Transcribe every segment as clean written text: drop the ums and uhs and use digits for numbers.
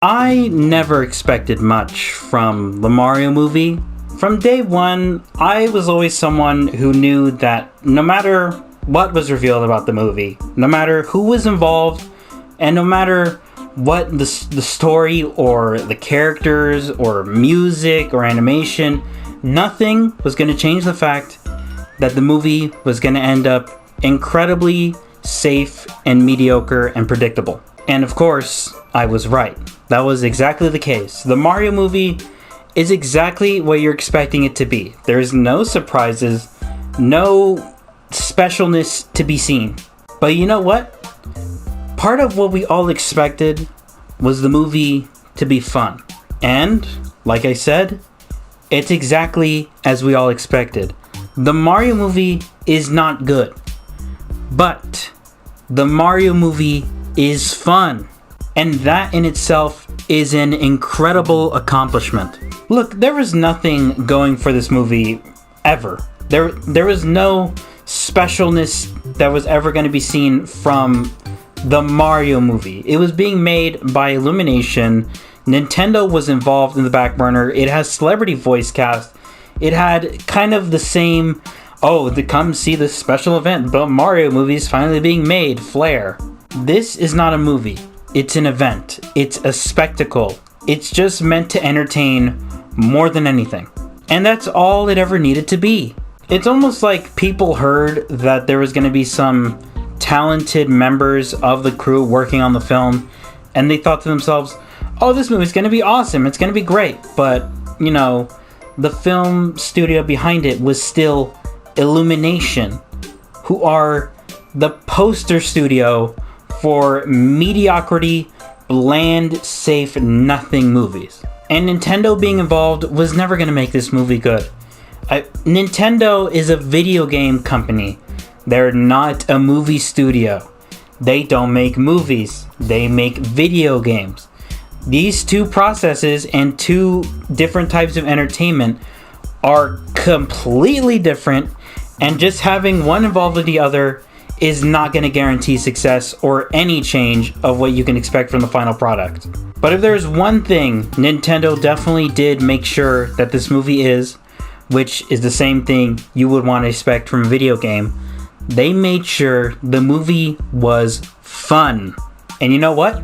I never expected much from the Mario movie. From day one, I was always someone who knew that no matter what was revealed about the movie, no matter who was involved, and no matter what the story or the characters or music or animation, nothing was going to change the fact that the movie was going to end up incredibly safe and mediocre and predictable. And of course, I was right. That was exactly the case. The Mario movie is exactly what you're expecting it to be. There's no surprises, no specialness to be seen. But you know what? Part of what we all expected was the movie to be fun. And, like I said, it's exactly as we all expected. The Mario movie is not good, but the Mario movie is fun. And that in itself is an incredible accomplishment. Look, there was nothing going for this movie ever. There was no specialness that was ever going to be seen from the Mario movie. It was being made by Illumination. Nintendo was involved in the back burner. It has celebrity voice cast. It had kind of the same, come see this special event, but Mario movie is finally being made flair. This is not a movie. It's an event. It's a spectacle. It's just meant to entertain more than anything. And that's all it ever needed to be. It's almost like people heard that there was going to be some talented members of the crew working on the film, and they thought to themselves, this movie's going to be awesome. It's going to be great. But, the film studio behind it was still Illumination, who are the poster studio for mediocrity, bland, safe, nothing movies. And Nintendo being involved was never going to make this movie good. Nintendo is a video game company. They're not a movie studio. They don't make movies. They make video games. These two processes and two different types of entertainment are completely different, and just having one involved with the other is not going to guarantee success or any change of what you can expect from the final product. But if there's one thing Nintendo definitely did make sure that this movie is, which is the same thing you would want to expect from a video game, they made sure the movie was fun. And you know what?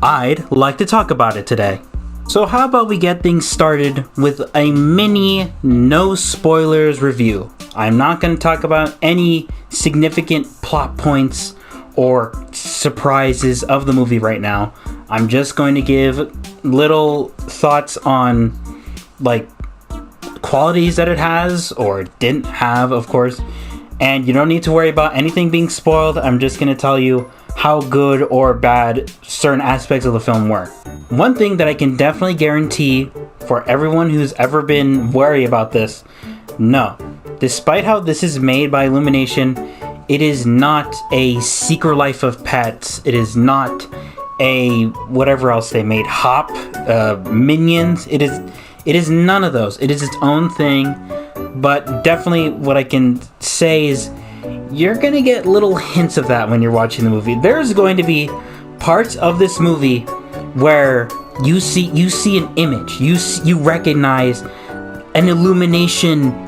I'd like to talk about it today. So how about we get things started with a mini no spoilers review. I'm not going to talk about any significant plot points or surprises of the movie right now. I'm just going to give little thoughts on qualities that it has or didn't have, of course. And you don't need to worry about anything being spoiled. I'm just going to tell you how good or bad certain aspects of the film were. One thing that I can definitely guarantee for everyone who's ever been worried about this, no. Despite how this is made by Illumination, it is not a Secret Life of Pets. It is not a whatever else they made, Hop, Minions. It is none of those. It is its own thing. But definitely what I can say is you're going to get little hints of that when you're watching the movie. There's going to be parts of this movie where you see an image. You recognize an Illumination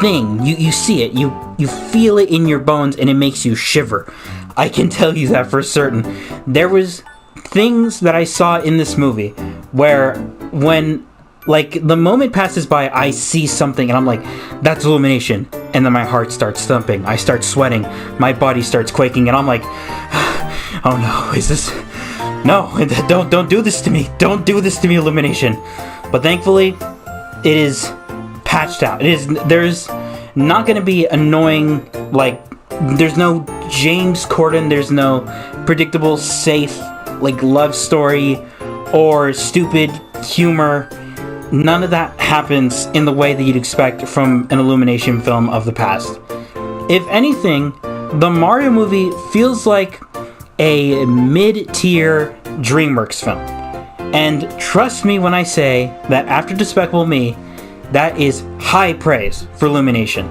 thing. You see it. You feel it in your bones and it makes you shiver. I can tell you that for certain. There was things that I saw in this movie where when the moment passes by, I see something and I'm like, that's Illumination. And then my heart starts thumping. I start sweating. My body starts quaking and I'm like, oh no, is this... No, don't do this to me. Don't do this to me, Illumination. But thankfully, it is patched out. There's not going to be annoying, there's no James Corden. There's no predictable, safe, love story or stupid humor. None of that happens in the way that you'd expect from an Illumination film of the past. If anything, the Mario movie feels like a mid-tier DreamWorks film. And trust me when I say that after Despicable Me, that is high praise for Illumination.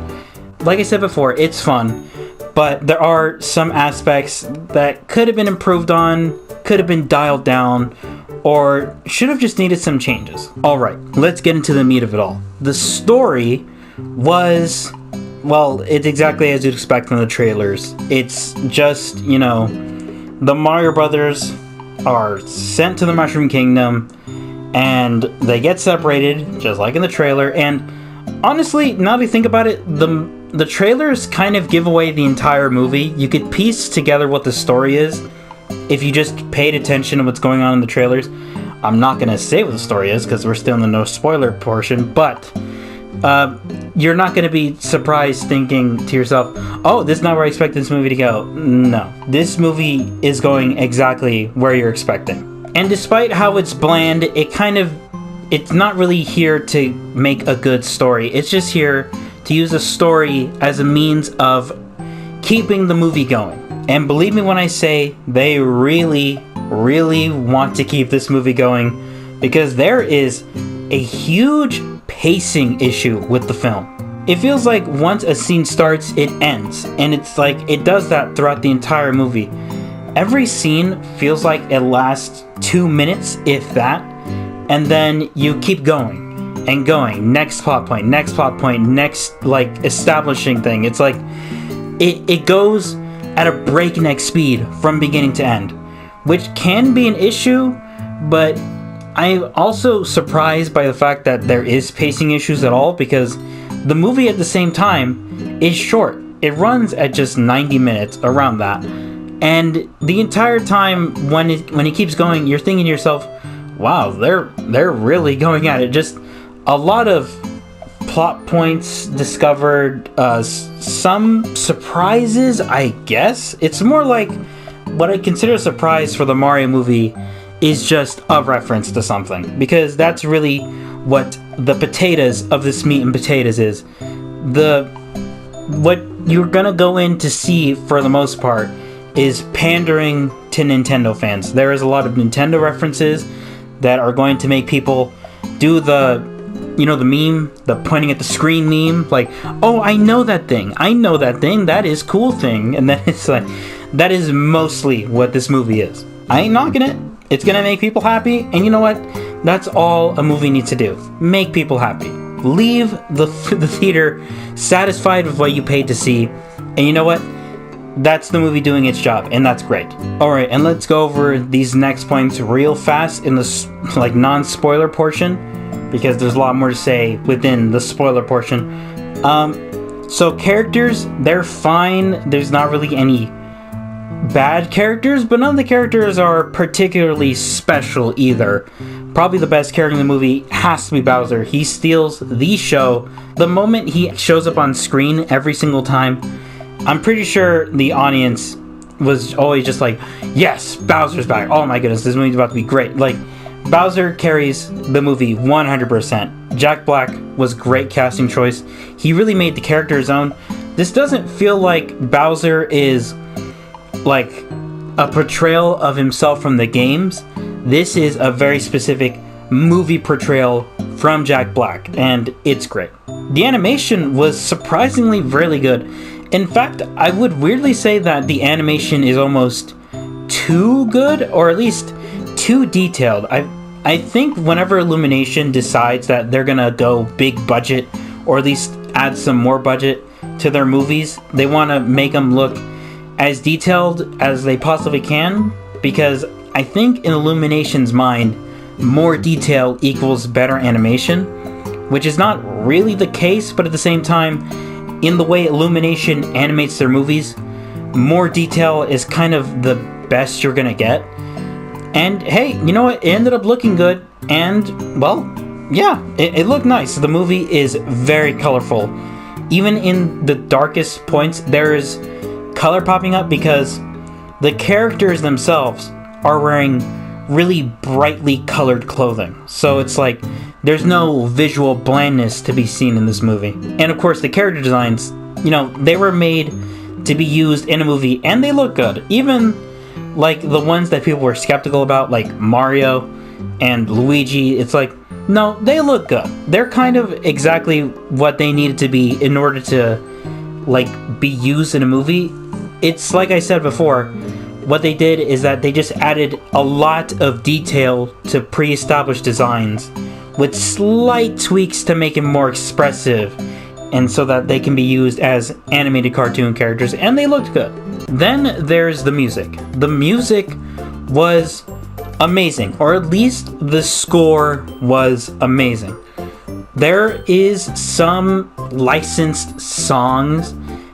Like I said before, it's fun, but there are some aspects that could have been improved on, could have been dialed down, or should have just needed some changes. Alright, let's get into the meat of it all. The story was, well, it's exactly as you'd expect from the trailers. It's just, the Mario Brothers are sent to the Mushroom Kingdom, and they get separated, just like in the trailer. And honestly, now that I think about it, the trailers kind of give away the entire movie. You could piece together what the story is if you just paid attention to what's going on in the trailers. I'm not going to say what the story is because we're still in the no spoiler portion, but you're not going to be surprised thinking to yourself, oh, this is not where I expected this movie to go. No, this movie is going exactly where you're expecting. And despite how it's bland, it's not really here to make a good story. It's just here to use a story as a means of keeping the movie going. And believe me when I say they really, really want to keep this movie going, because there is a huge pacing issue with the film. It feels like once a scene starts, it ends, and it's like it does that throughout the entire movie. Every scene feels like it lasts 2 minutes, if that, and then you keep going and going. Next plot point, next establishing thing. It's like it goes at a breakneck speed from beginning to end, which can be an issue, but I'm also surprised by the fact that there is pacing issues at all, because the movie at the same time is short. It runs at just 90 minutes, around that. And the entire time when it keeps going, you're thinking to yourself, wow, they're really going at it. Just a lot of plot points discovered, some surprises, I guess. It's more like what I consider a surprise for the Mario movie is just a reference to something, because that's really what the potatoes of this meat and potatoes is. What you're gonna go in to see for the most part is pandering to Nintendo fans. There is a lot of Nintendo references that are going to make people do the meme, the pointing at the screen meme, like, oh, I know that thing, that is cool thing. And then it's like, that is mostly what this movie is. I ain't knocking it. It's gonna make people happy, and you know what? That's all a movie needs to do. Make people happy. Leave the theater satisfied with what you paid to see, and you know what? That's the movie doing its job, and that's great. Alright, and let's go over these next points real fast in the non-spoiler portion, because there's a lot more to say within the spoiler portion. So characters, they're fine. There's not really any bad characters, but none of the characters are particularly special either. Probably the best character in the movie has to be Bowser. He steals the show. The moment he shows up on screen every single time, I'm pretty sure the audience was always just like, yes, Bowser's back. Oh my goodness, this movie's about to be great. Like, Bowser carries the movie 100%. Jack Black was great casting choice. He really made the character his own. This doesn't feel like Bowser is like a portrayal of himself from the games. This is a very specific movie portrayal from Jack Black, and it's great. The animation was surprisingly really good. In fact, I would weirdly say that the animation is almost too good, or at least too detailed. I think whenever Illumination decides that they're gonna go big budget, or at least add some more budget to their movies, they want to make them look as detailed as they possibly can, because I think in Illumination's mind, more detail equals better animation, which is not really the case, but at the same time, in the way Illumination animates their movies, more detail is kind of the best you're gonna get. And hey, you know what? It ended up looking good, and well, yeah, it looked nice. The movie is very colorful. Even in the darkest points, there is color popping up because the characters themselves are wearing really brightly colored clothing. So it's like there's no visual blandness to be seen in this movie. And of course, the character designs, they were made to be used in a movie, and they look good. Even like the ones that people were skeptical about, like Mario and Luigi, it's like, no, they look good. They're kind of exactly what they needed to be in order to like be used in a movie. It's like I said before, what they did is that they just added a lot of detail to pre-established designs with slight tweaks to make it more expressive and so that they can be used as animated cartoon characters, and they looked good. Then there's the music. The music was amazing, or at least the score was amazing. There is some licensed songs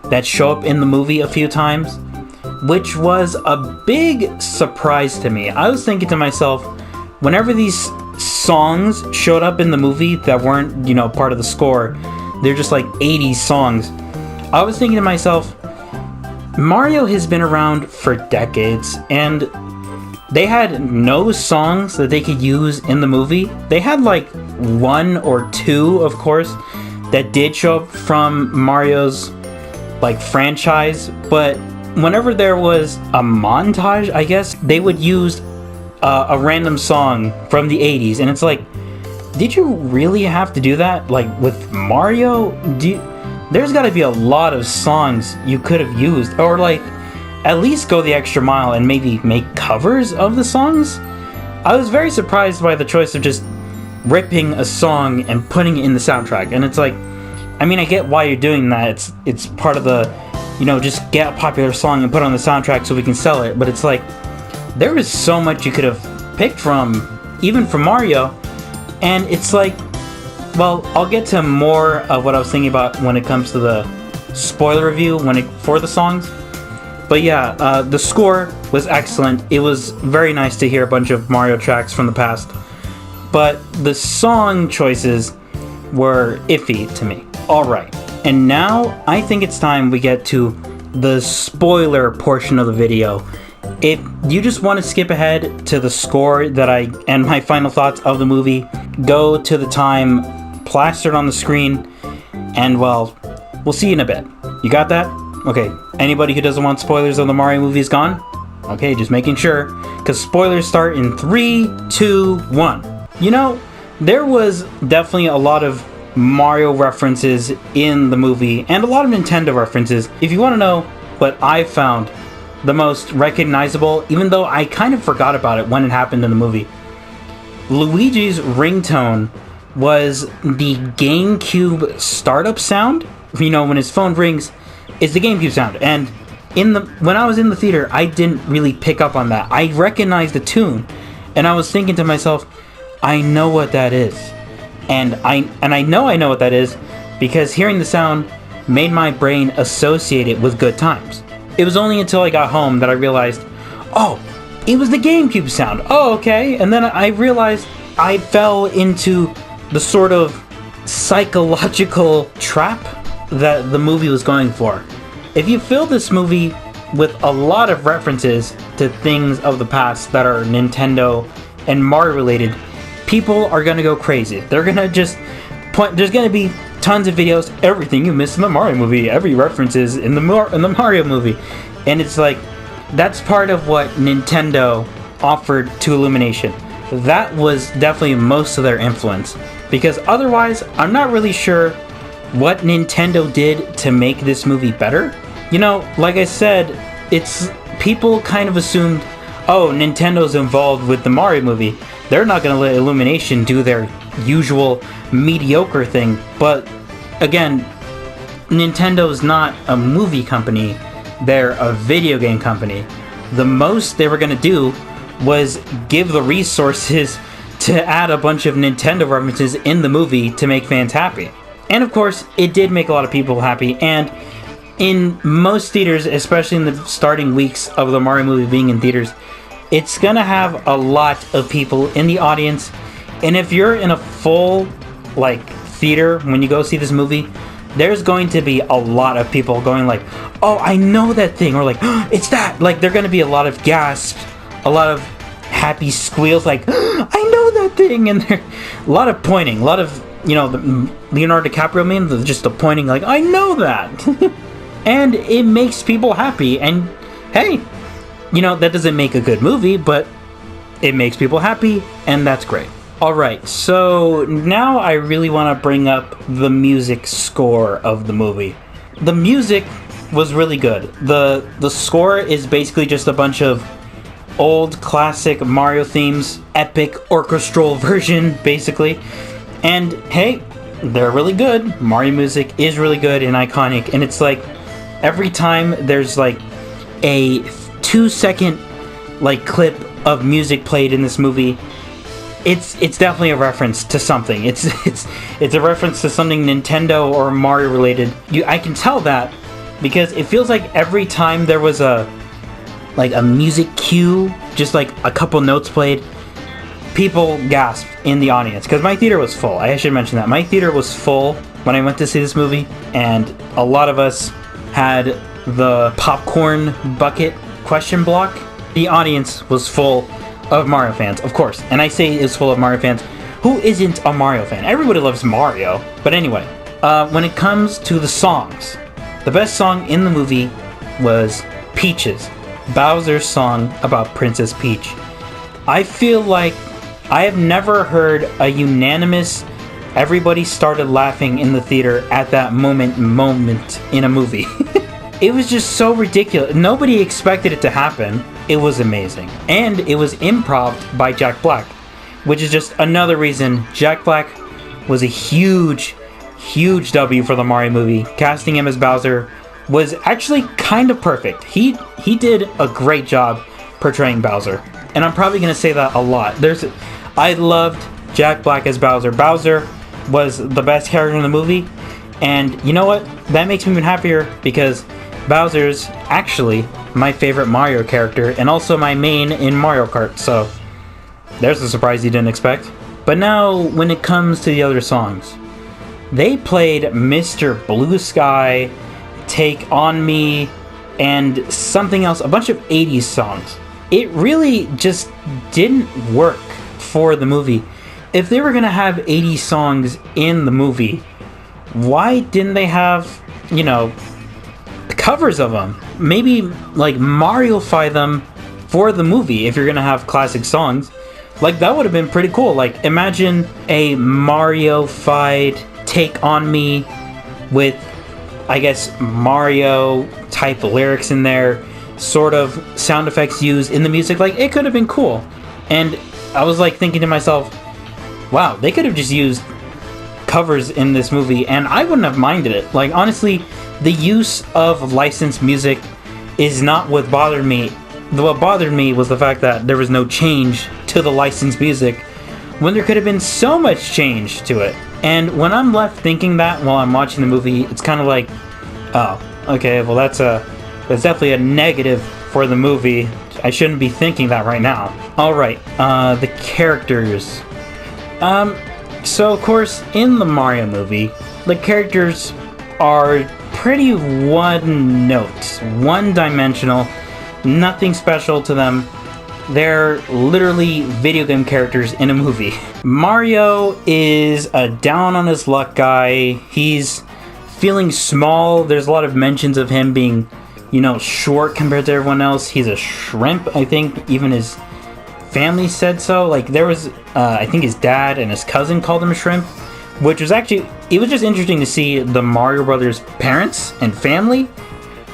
that show up in the movie a few times, which was a big surprise to me. I was thinking to myself, whenever these songs showed up in the movie that weren't, part of the score, they're just like 80s songs. I was thinking to myself, Mario has been around for decades, and they had no songs that they could use in the movie. They had like one or two, of course, that did show up from Mario's like franchise, but whenever there was a montage, I guess, they would use a random song from the 80s, and it's like, did you really have to do that? Like with Mario, there's got to be a lot of songs you could have used, or like at least go the extra mile and maybe make covers of the songs. I was very surprised by the choice of just ripping a song and putting it in the soundtrack, and it's like, I mean, I get why you're doing that. It's part of the, just get a popular song and put it on the soundtrack so we can sell it. But it's like, there is so much you could have picked from, even from Mario. And it's like, well, I'll get to more of what I was thinking about when it comes to the spoiler review for the songs. But yeah, the score was excellent. It was very nice to hear a bunch of Mario tracks from the past. But the song choices were iffy to me. Alright, and now I think it's time we get to the spoiler portion of the video. If you just want to skip ahead to the score and my final thoughts of the movie, go to the time plastered on the screen, and well, we'll see you in a bit. You got that? Okay, anybody who doesn't want spoilers of the Mario movie is gone? Okay, just making sure, because spoilers start in 3, 2, 1. There was definitely a lot of Mario references in the movie, and a lot of Nintendo references. If you want to know what I found the most recognizable, even though I kind of forgot about it when it happened in the movie, Luigi's ringtone was the GameCube startup sound. When his phone rings, it's the GameCube sound. And when I was in the theater, I didn't really pick up on that. I recognized the tune, and I was thinking to myself, I know what that is. And I know what that is because hearing the sound made my brain associate it with good times. It was only until I got home that I realized, oh, it was the GameCube sound. Oh, okay. And then I realized I fell into the sort of psychological trap that the movie was going for. If you fill this movie with a lot of references to things of the past that are Nintendo and Mario related, people are going to go crazy. They're going to just there's going to be tons of videos, everything you missed in the Mario movie, every reference is in the Mario movie. And it's like, that's part of what Nintendo offered to Illumination. That was definitely most of their influence. Because otherwise, I'm not really sure what Nintendo did to make this movie better. Like I said, people kind of assumed, oh, Nintendo's involved with the Mario movie. They're not going to let Illumination do their usual mediocre thing. But again, Nintendo's not a movie company. They're a video game company. The most they were going to do was give the resources to add a bunch of Nintendo references in the movie to make fans happy. And of course, it did make a lot of people happy. And in most theaters, especially in the starting weeks of the Mario movie being in theaters, it's gonna have a lot of people in the audience. And if you're in a full theater when you go see this movie, there's going to be a lot of people going like, oh, I know that thing, or like, oh, it's that. They're gonna be a lot of gasps, a lot of happy squeals, like, oh, I know that thing. And there a lot of pointing, a lot of, the Leonardo DiCaprio meme, just the pointing, like, I know that. And it makes people happy. And hey, that doesn't make a good movie, but it makes people happy, and that's great. Alright, so now I really want to bring up the music score of the movie. The music was really good. The score is basically just a bunch of old classic Mario themes, epic orchestral version, basically. And hey, they're really good. Mario music is really good and iconic, and it's like every time there's like a 2-second like clip of music played in this movie, it's definitely a reference to something. It's a reference to something Nintendo or Mario related. I can tell that because it feels like every time there was a music cue, just like a couple notes played, people gasped in the audience, because my theater was full. I should mention that. My theater was full when I went to see this movie, and a lot of us had the popcorn bucket question block. The audience was full of Mario fans, of course. And I say it's full of Mario fans. Who isn't a Mario fan? Everybody loves Mario. But anyway, when it comes to the songs, the best song in the movie was Peaches, Bowser's song about Princess Peach. I feel like I have never heard a unanimous everybody started laughing in the theater at that moment in a movie. It was just so ridiculous. Nobody expected it to happen. It was amazing. And it was improv by Jack Black, which is just another reason Jack Black was a huge W for the Mario movie. Casting him as Bowser was actually kind of perfect. He did a great job portraying Bowser. And I'm probably going to say that a lot. I loved Jack Black as Bowser. Bowser was the best character in the movie. And you know what? That makes me even happier because Bowser's actually my favorite Mario character and also my main in Mario Kart. So there's a surprise you didn't expect. But now when it comes to the other songs, they played Mr. Blue Sky, Take On Me, and something else, a bunch of 80s songs. It really just didn't work for the movie. If they were going to have 80 songs in the movie, why didn't they have, covers of them? Maybe like Mario-fy them for the movie if you're going to have classic songs. Like that would have been pretty cool. Like imagine a Mario-fied Take On Me with, I guess, Mario type lyrics in there, sort of sound effects used in the music. Like it could have been cool. And I was like thinking to myself, wow, they could have just used covers in this movie and I wouldn't have minded it. Like honestly, the use of licensed music is not what bothered me. What bothered me was the fact that there was no change to the licensed music when there could have been so much change to it. And when I'm left thinking that while I'm watching the movie, it's kind of like, oh, okay, well that's definitely a negative for the movie. I shouldn't be thinking that right now. Alright, the characters. So of course, in the Mario movie, the characters are pretty one-note, one-dimensional, nothing special to them. They're literally video game characters in a movie. Mario is a down-on-his-luck guy. He's feeling small. There's a lot of mentions of him being, short compared to everyone else. He's a shrimp, I think. Even his family said so. Like, there was, I think his dad and his cousin called him a shrimp, which was actually, it was just interesting to see the Mario Brothers' parents and family.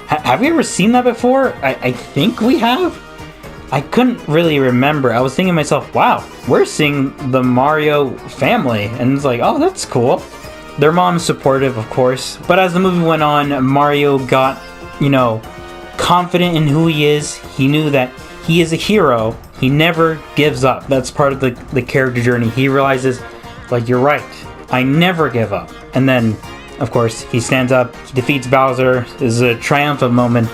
Have we ever seen that before? I think we have. I couldn't really remember. I was thinking to myself, wow, we're seeing the Mario family. And it's like, oh, that's cool. Their mom's supportive, of course. But as the movie went on, Mario got, confident in who he is. He knew that he is a hero. He never gives up. That's part of the character journey. He realizes, like, you're right. I never give up. And then, of course, he stands up, he defeats Bowser. This is a triumphant moment,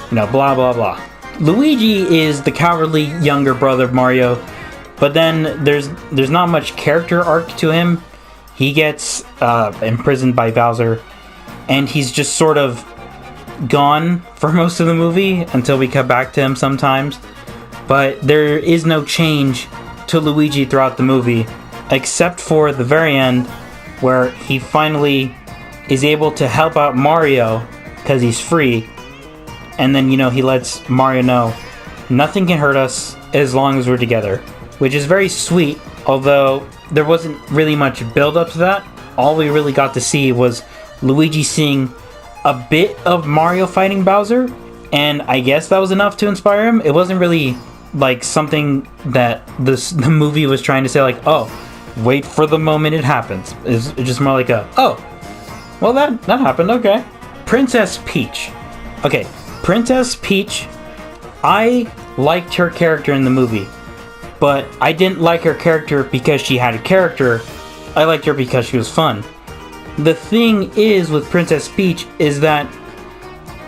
blah, blah, blah. Luigi is the cowardly younger brother of Mario, but then there's not much character arc to him. He gets imprisoned by Bowser, and he's just sort of gone for most of the movie until we cut back to him sometimes. But there is no change to Luigi throughout the movie, except for the very end, where he finally is able to help out Mario because he's free. And then, he lets Mario know nothing can hurt us as long as we're together, which is very sweet, although there wasn't really much build up to that. All we really got to see was Luigi seeing a bit of Mario fighting Bowser, and I guess that was enough to inspire him. It wasn't really like something that the movie was trying to say, like, oh, wait for the moment it happens. It's just more like a, oh, well, that happened, okay. Princess Peach. Okay, Princess Peach, I liked her character in the movie, but I didn't like her character because she had a character. I liked her because she was fun. The thing is with Princess Peach is that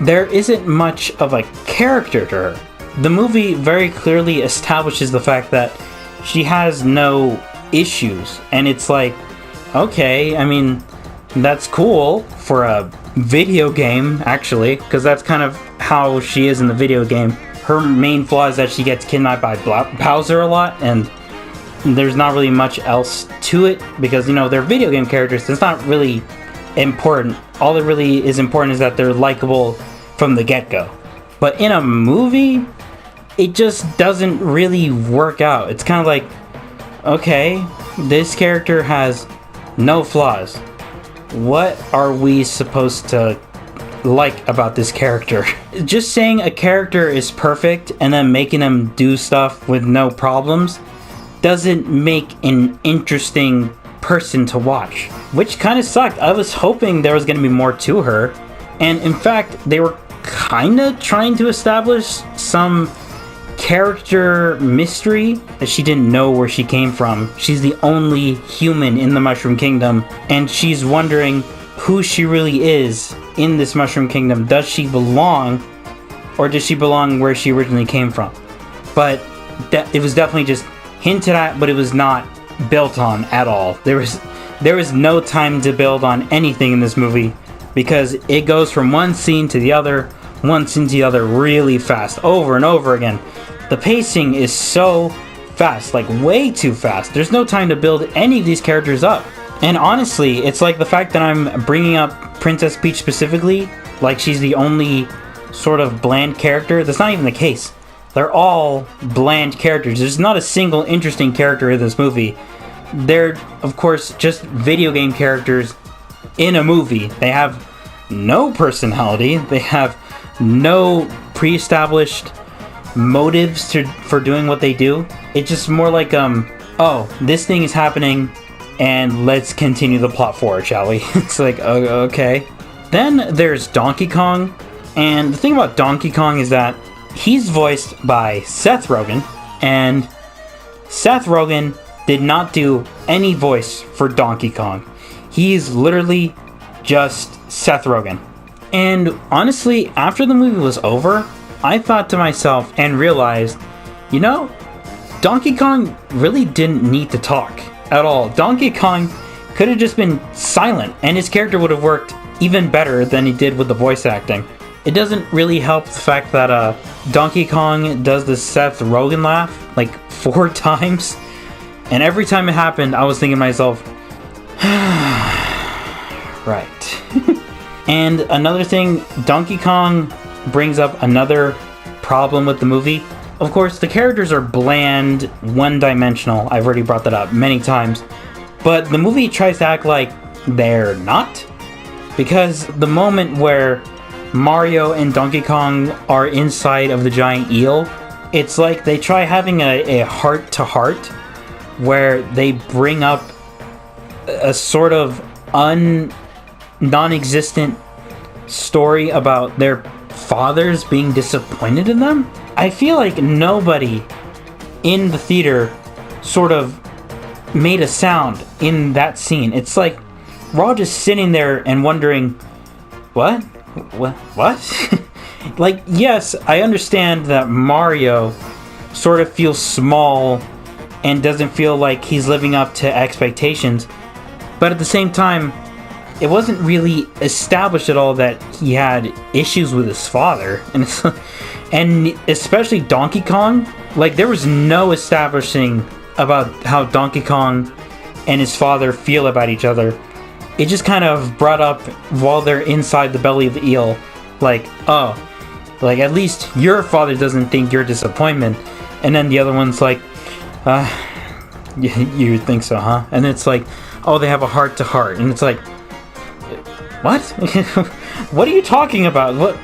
there isn't much of a character to her. The movie very clearly establishes the fact that she has no issues, and it's like, okay, I mean, that's cool for a video game, actually, because that's kind of how she is in the video game. Her main flaw is that she gets kidnapped by Bowser a lot, and there's not really much else to it, because, you know, they're video game characters. It's not really important. All that really is important is that they're likable from the get-go. But in a movie, it just doesn't really work out. It's kind of like, okay, this character has no flaws. What are we supposed to like about this character? Just saying a character is perfect and then making them do stuff with no problems doesn't make an interesting person to watch, which kind of sucked. I was hoping there was going to be more to her, and in fact, they were kind of trying to establish some character mystery that she didn't know where she came from. She's the only human in the Mushroom Kingdom, and she's wondering who she really is in this Mushroom Kingdom. Does she belong, or does she belong where she originally came from? But it was definitely just hinted at, but it was not built on at all. There was no time to build on anything in this movie, because it goes from one scene to the other really fast, over and over again. The pacing is so fast, like way too fast. There's no time to build any of these characters up. And honestly, it's like the fact that I'm bringing up Princess Peach specifically, like she's the only sort of bland character. That's not even the case. They're all bland characters. There's not a single interesting character in this movie. They're, of course, just video game characters in a movie. They have no personality. They have no pre-established motives for doing what they do. It's just more like, oh, this thing is happening, and let's continue the plot forward, shall we? It's like, okay. Then there's Donkey Kong, and the thing about Donkey Kong is that he's voiced by Seth Rogen, and Seth Rogen did not do any voice for Donkey Kong. He's literally just Seth Rogen. And honestly, after the movie was over, I thought to myself and realized, you know, Donkey Kong really didn't need to talk at all. Donkey Kong could have just been silent, and his character would have worked even better than he did with the voice acting. It doesn't really help the fact that Donkey Kong does the Seth Rogen laugh like 4 times, and every time it happened, I was thinking to myself, right. And another thing, Donkey Kong brings up another problem with the movie. Of course, the characters are bland, one-dimensional. I've already brought that up many times. But the movie tries to act like they're not. Because the moment where Mario and Donkey Kong are inside of the giant eel, it's like they try having a heart-to-heart where they bring up a sort of non-existent story about their fathers being disappointed in them. I feel like nobody in the theater sort of made a sound in that scene. It's like we're all just sitting there and wondering, what? Like, yes, I understand that Mario sort of feels small and doesn't feel like he's living up to expectations, but at the same time, it wasn't really established at all that he had issues with his father. And especially Donkey Kong, like, there was no establishing about how Donkey Kong and his father feel about each other. It just kind of brought up while they're inside the belly of the eel, like, oh, like, at least your father doesn't think you're a disappointment. And then the other one's like, you think so, huh? And it's like, oh, they have a heart-to-heart. And it's like, what? What are you talking about? What?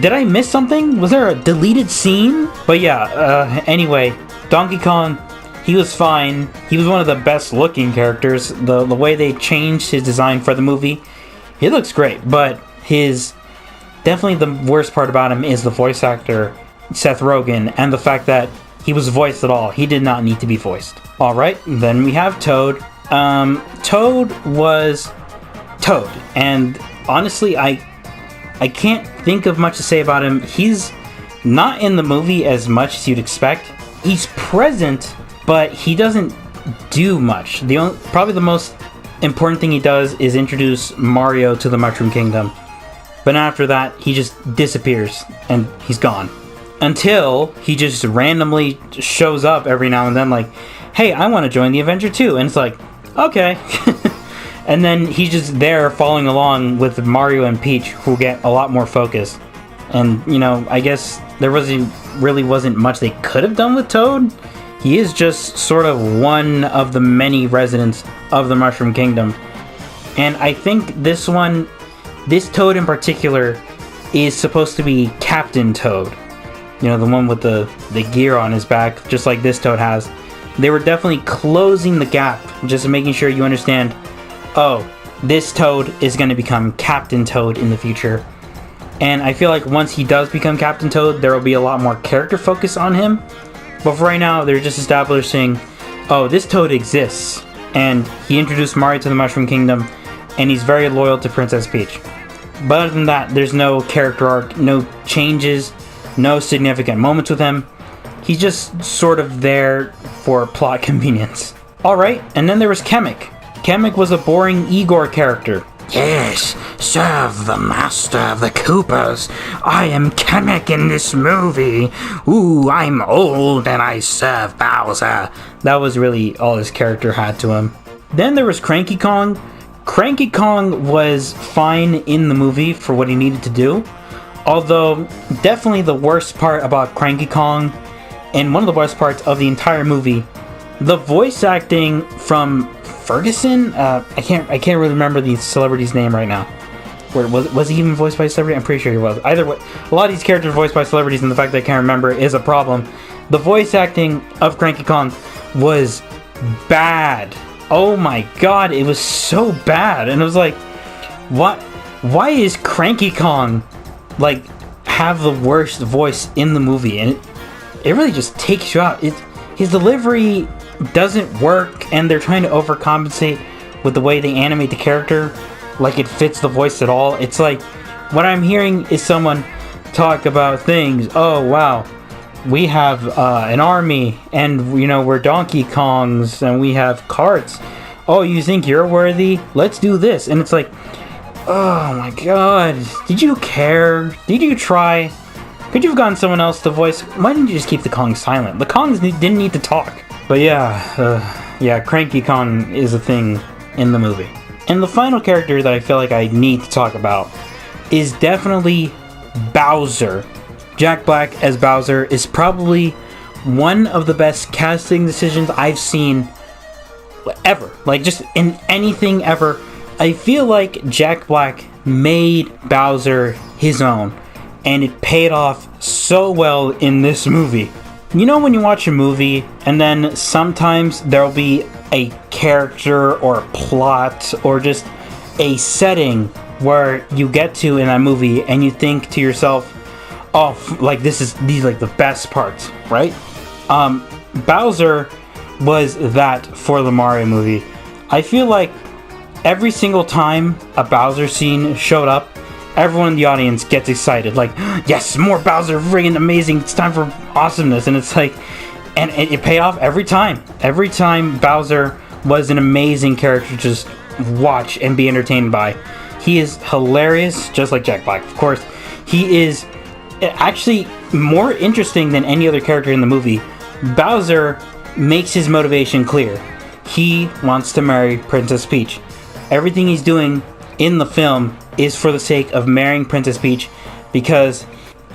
Did I miss something? Was there a deleted scene? But yeah, anyway, Donkey Kong, he was fine. He was one of the best looking characters. The way they changed his design for the movie, he looks great. But definitely the worst part about him is the voice actor, Seth Rogen, and the fact that he was voiced at all. He did not need to be voiced. Alright, then we have Toad. Toad was Toad. And honestly, I can't think of much to say about him. He's not in the movie as much as you'd expect. He's present, but he doesn't do much. Probably the most important thing he does is introduce Mario to the Mushroom Kingdom. But after that, he just disappears, and he's gone. Until he just randomly shows up every now and then like, hey, I want to join the adventure too. And it's like, okay. And then he's just there following along with Mario and Peach, who get a lot more focus. And, I guess there really wasn't much they could have done with Toad. He is just sort of one of the many residents of the Mushroom Kingdom. And I think this Toad in particular, is supposed to be Captain Toad. The one with the gear on his back, just like this Toad has. They were definitely closing the gap, just making sure you understand, oh, this Toad is going to become Captain Toad in the future. And I feel like once he does become Captain Toad, there will be a lot more character focus on him. But for right now, they're just establishing, oh, this Toad exists. And he introduced Mario to the Mushroom Kingdom, and he's very loyal to Princess Peach. But other than that, there's no character arc, no changes, no significant moments with him. He's just sort of there for plot convenience. Alright, and then there was Kamek. Kamek was a boring Igor character. Yes, serve the master of the Koopas. I am Kamek in this movie. Ooh, I'm old and I serve Bowser. That was really all his character had to him. Then there was Cranky Kong. Cranky Kong was fine in the movie for what he needed to do. Although, definitely the worst part about Cranky Kong, and one of the worst parts of the entire movie, the voice acting from Ferguson. I can't really remember the celebrity's name right now. Was he even voiced by a celebrity? I'm pretty sure he was. Either way, a lot of these characters are voiced by celebrities, and the fact that I can't remember is a problem. The voice acting of Cranky Kong was bad. Oh my god, it was so bad, and it was like, what? Why is Cranky Kong have the worst voice in the movie? And it really just takes you out. His delivery doesn't work, and they're trying to overcompensate with the way they animate the character, like it fits the voice at all. It's like, what I'm hearing is someone talk about things. Oh wow, we have an army, and we're Donkey Kongs, and we have carts. Oh, you think you're worthy? Let's do this. And it's like, oh my god, did you care? Did you try? Could you have gotten someone else to voice? Why didn't you just keep the Kongs silent? The Kongs didn't need to talk. But yeah, Cranky Kong is a thing in the movie. And the final character that I feel like I need to talk about is definitely Bowser. Jack Black as Bowser is probably one of the best casting decisions I've seen ever. Just in anything ever. I feel like Jack Black made Bowser his own, and it paid off so well in this movie. When you watch a movie, and then sometimes there'll be a character or a plot or just a setting where you get to in that movie, and you think to yourself, oh, these are the best parts, right? Bowser was that for the Mario movie. I feel like every single time a Bowser scene showed up, everyone in the audience gets excited. Yes, more Bowser, friggin' amazing, it's time for awesomeness. And it's like, and it paid off every time. Every time Bowser was an amazing character to just watch and be entertained by. He is hilarious, just like Jack Black. Of course, he is actually more interesting than any other character in the movie. Bowser makes his motivation clear. He wants to marry Princess Peach. Everything he's doing in the film is for the sake of marrying Princess Peach, because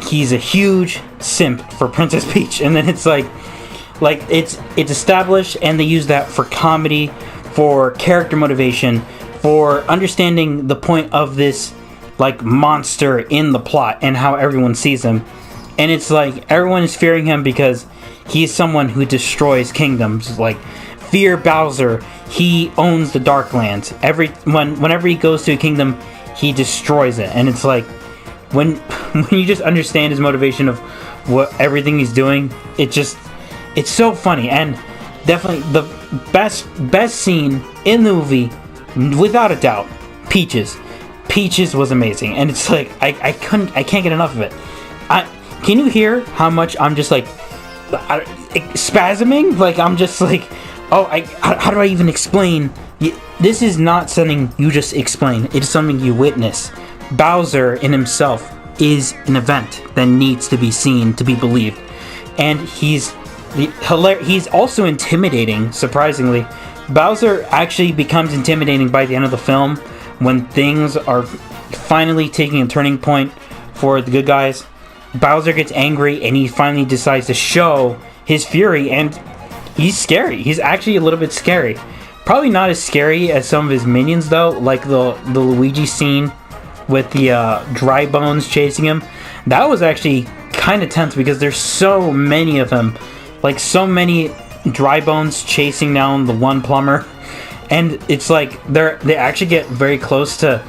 he's a huge simp for Princess Peach. And then it's it's established, and they use that for comedy, for character motivation, for understanding the point of this like monster in the plot and how everyone sees him. And it's like everyone is fearing him because he's someone who destroys kingdoms. Like, fear Bowser. He owns the Darklands. Whenever he goes to a kingdom, he destroys it. And it's like when you just understand his motivation of what everything he's doing, it's so funny. And definitely the best scene in the movie, without a doubt, Peaches. Peaches was amazing, and it's like I can't get enough of it. Can you hear how much I'm just like spasming? Like, I'm just like, how do I even explain? This is not something you just explain. It is something you witness. Bowser in himself is an event that needs to be seen to be believed, and he's also intimidating. Surprisingly, Bowser actually becomes intimidating by the end of the film when things are finally taking a turning point for the good guys. Bowser gets angry and he finally decides to show his fury, and he's scary. He's actually a little bit scary. Probably not as scary as some of his minions though, like the Luigi scene with the dry bones chasing him. That was actually kind of tense because there's so many of them. Like, so many dry bones chasing down the one plumber. And it's like they actually get very close to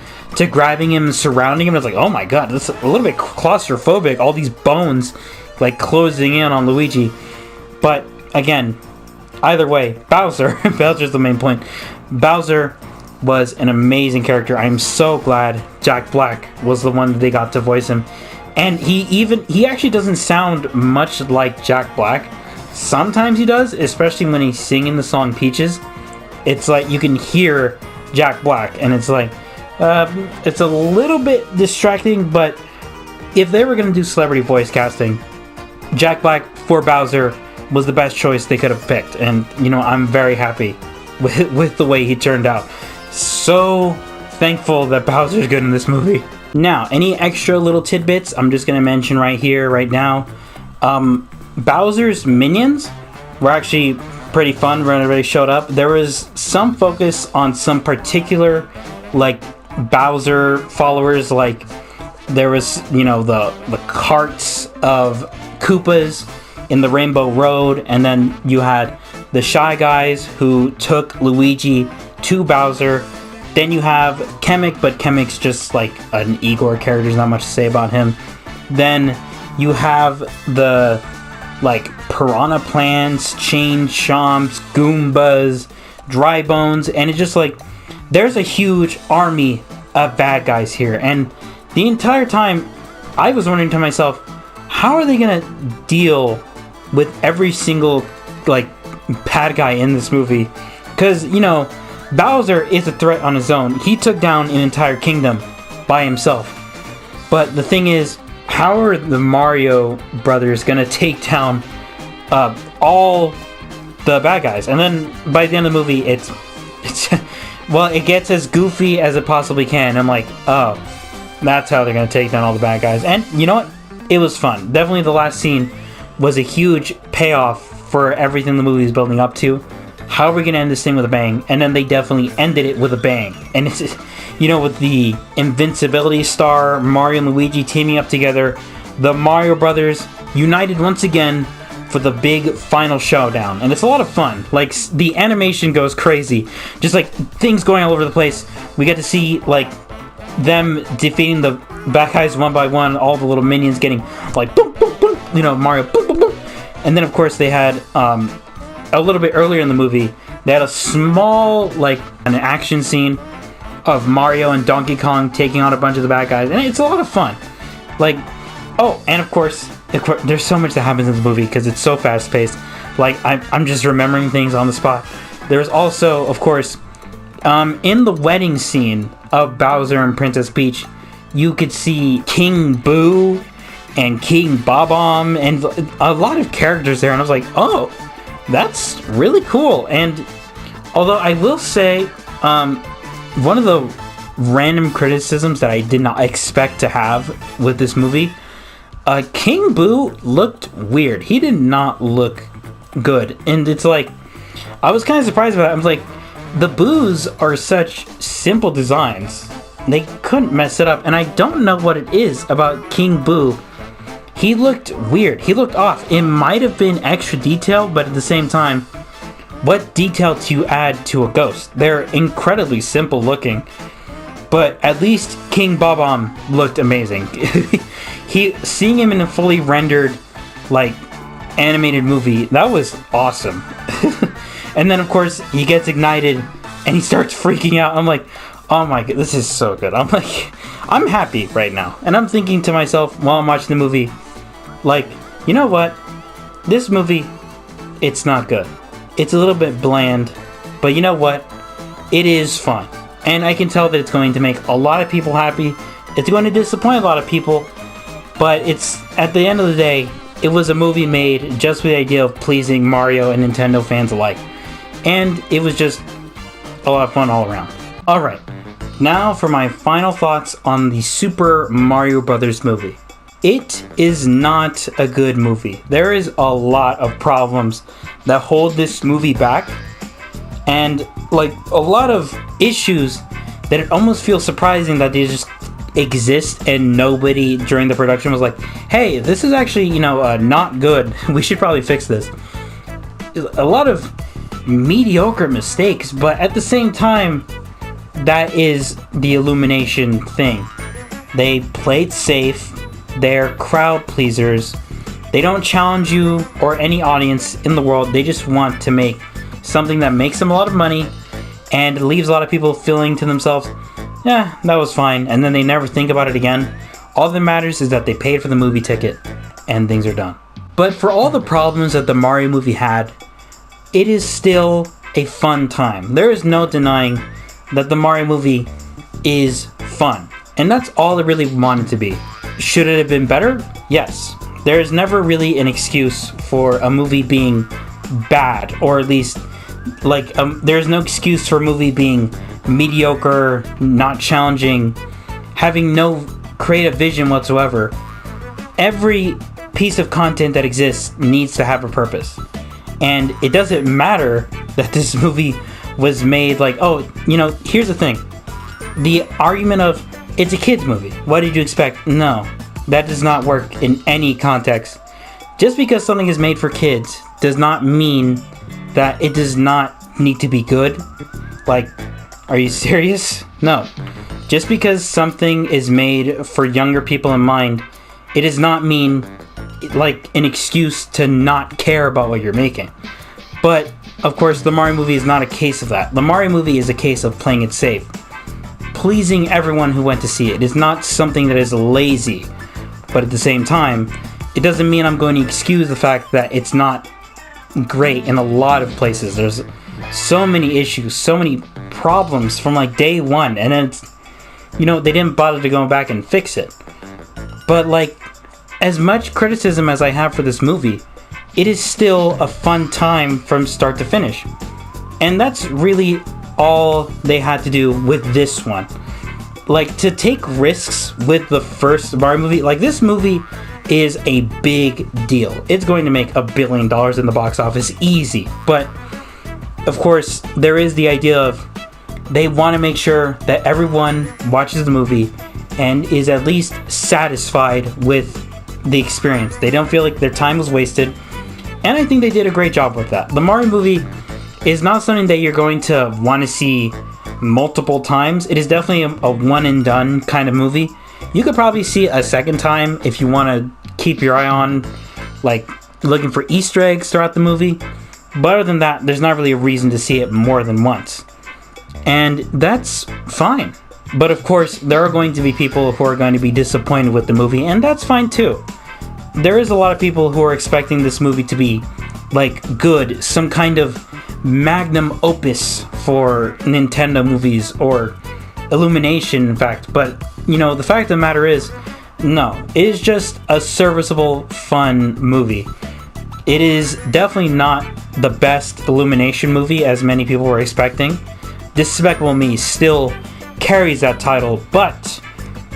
grabbing him and surrounding him. It's like, oh my god, this is a little bit claustrophobic. All these bones like closing in on Luigi. But again, either way, Bowser's the main point. Bowser was an amazing character. I'm so glad Jack Black was the one that they got to voice him. And he actually doesn't sound much like Jack Black. Sometimes he does, especially when he's singing the song Peaches. It's like you can hear Jack Black, and it's like it's a little bit distracting. But if they were going to do celebrity voice casting, Jack Black for Bowser was the best choice they could have picked. And I'm very happy with the way he turned out. So thankful that Bowser's good in this movie. Now, any extra little tidbits I'm just going to mention right here, right now. Bowser's minions were actually pretty fun when everybody showed up. There was some focus on some particular like Bowser followers. Like, there was the carts of Koopas in the Rainbow Road, and then you had the Shy Guys who took Luigi to Bowser. Then you have Kamek, but Kamek's just like an Igor character. There's not much to say about him. Then you have the like Piranha Plants, Chain Chomps, Goombas, Dry Bones, and it's just like there's a huge army of bad guys here. And the entire time I was wondering to myself, how are they gonna deal with every single like bad guy in this movie? Because Bowser is a threat on his own. He took down an entire kingdom by himself. But the thing is, how are the Mario brothers gonna take down all the bad guys? And then by the end of the movie, it's well, it gets as goofy as it possibly can. I'm like, oh, that's how they're gonna take down all the bad guys. And you know what? It was fun. Definitely the last scene was a huge payoff for everything the movie is building up to. How are we gonna end this thing with a bang? And then they definitely ended it with a bang. And it's with the invincibility star, Mario and Luigi teaming up together, the Mario brothers united once again for the big final showdown. And it's a lot of fun. Like, the animation goes crazy. Just like things going all over the place. We get to see like them defeating the bad guys one by one, all the little minions getting like boom, boom, boom, Mario boom, boom, boom. And then of course they had a little bit earlier in the movie, they had a small like an action scene of Mario and Donkey Kong taking on a bunch of the bad guys, and it's a lot of fun. Like, oh, and of course there's so much that happens in the movie because it's so fast paced. Like, I'm just remembering things on the spot. There's also, of course, in the wedding scene of Bowser and Princess Peach, you could see King Boo and King Bob-omb and a lot of characters there, and I was like, oh, that's really cool. And although I will say, one of the random criticisms that I did not expect to have with this movie, King Boo looked weird. He did not look good. And it's like, I was kind of surprised about it. I was like, the boos are such simple designs. They couldn't mess it up, and I don't know what it is about King Boo. He looked weird. He looked off. It might have been extra detail, but at the same time, what detail do you add to a ghost? They're incredibly simple looking, but at least King Bob-omb looked amazing. Seeing him in a fully rendered, like, animated movie, that was awesome. And then, of course, he gets ignited, and he starts freaking out. I'm like, oh my god, this is so good. I'm like, I'm happy right now. And I'm thinking to myself while I'm watching the movie, like, you know what? This movie, it's not good. It's a little bit bland, but you know what? It is fun. And I can tell that it's going to make a lot of people happy. It's going to disappoint a lot of people, but it's, at the end of the day, it was a movie made just with the idea of pleasing Mario and Nintendo fans alike. And it was just a lot of fun all around. Alright, now for my final thoughts on the Super Mario Bros. Movie. It is not a good movie. There is a lot of problems that hold this movie back, and like a lot of issues that it almost feels surprising that they just exist and nobody during the production was like, hey, this is actually, not good. We should probably fix this. A lot of mediocre mistakes, but at the same time, that is the Illumination thing. They played safe. They're crowd pleasers. They don't challenge you or any audience in the world. They just want to make something that makes them a lot of money and leaves a lot of people feeling to themselves, yeah, that was fine, and then they never think about it again. All that matters is that they paid for the movie ticket and things are done. But for all the problems that the Mario movie had, it is still a fun time. There is no denying that the Mario movie is fun, and that's all it really wanted to be. Should it have been better? Yes. There is never really an excuse for a movie being bad, or at least, there's no excuse for a movie being mediocre, not challenging, having no creative vision whatsoever. Every piece of content that exists needs to have a purpose. And it doesn't matter that this movie was made here's the thing. The argument of, it's a kid's movie. What did you expect? No, that does not work in any context. Just because something is made for kids does not mean that it does not need to be good. Like, are you serious? No. Just because something is made for younger people in mind, it does not mean an excuse to not care about what you're making. But, of course, the Mario movie is not a case of that. The Mario movie is a case of playing it safe. Pleasing everyone who went to see it. It's not something that is lazy. But at the same time, it doesn't mean I'm going to excuse the fact that it's not great in a lot of places. There's so many issues, so many problems from day one, and then it's, they didn't bother to go back and fix it. But as much criticism as I have for this movie, it is still a fun time from start to finish. And that's really all they had to do with this one. To take risks with the first Mario movie, this movie is a big deal. It's going to make $1 billion in the box office easy. But of course, there is the idea of they want to make sure that everyone watches the movie and is at least satisfied with the experience. They don't feel like their time was wasted. And I think they did a great job with that. The Mario movie is not something that you're going to want to see multiple times. It is definitely a one and done kind of movie. You could probably see it a second time if you want to keep your eye on, looking for Easter eggs throughout the movie. But other than that, there's not really a reason to see it more than once. And that's fine. But of course, there are going to be people who are going to be disappointed with the movie, and that's fine too. There is a lot of people who are expecting this movie to be, good, some kind of magnum opus for Nintendo movies, or Illumination, in fact. But, the fact of the matter is, no. It is just a serviceable, fun movie. It is definitely not the best Illumination movie, as many people were expecting. Despicable Me still carries that title, but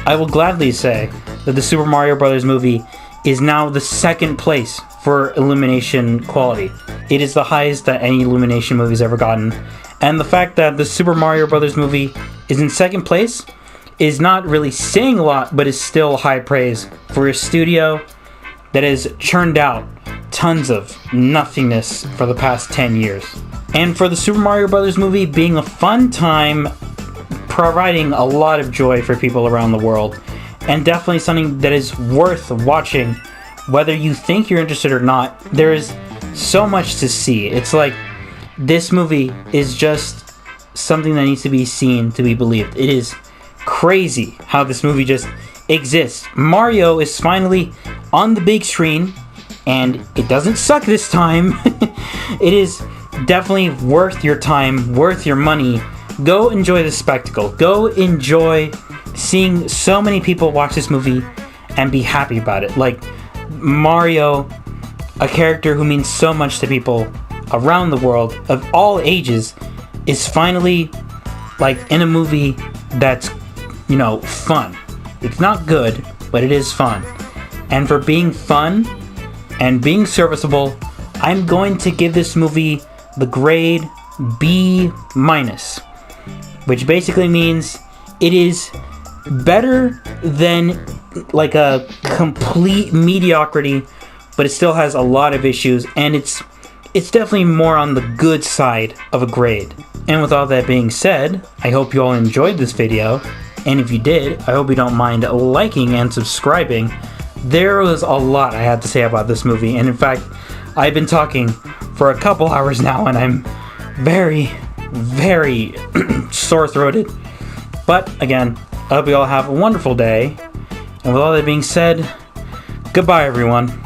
I will gladly say that the Super Mario Bros. Movie is now the second place for Illumination quality. It is the highest that any Illumination movie's ever gotten, And the fact that the Super Mario Brothers movie is in second place is not really saying a lot, but is still high praise for a studio that has churned out tons of nothingness for the past 10 years. And for the Super Mario Brothers movie being a fun time, providing a lot of joy for people around the world, and definitely something that is worth watching, whether you think you're interested or not. There is so much to see. It's like, this movie is just something that needs to be seen to be believed. It is crazy how this movie just exists. Mario is finally on the big screen, and it doesn't suck this time. It is definitely worth your time, worth your money. Go enjoy the spectacle. Go enjoy seeing so many people watch this movie and be happy about it. Like, Mario, a character who means so much to people around the world of all ages, is finally like in a movie that's, you know, fun. It's not good, but it is fun. And for being fun and being serviceable, I'm going to give this movie the grade B-, which basically means it is better than like a complete mediocrity, but it still has a lot of issues, and it's definitely more on the good side of a grade. And with all that being said, I hope you all enjoyed this video, and if you did, I hope you don't mind liking and subscribing. There was a lot I had to say about this movie, and in fact, I've been talking for a couple hours now, and I'm very, very sore-throated. But again, I hope you all have a wonderful day, and with all that being said, goodbye everyone.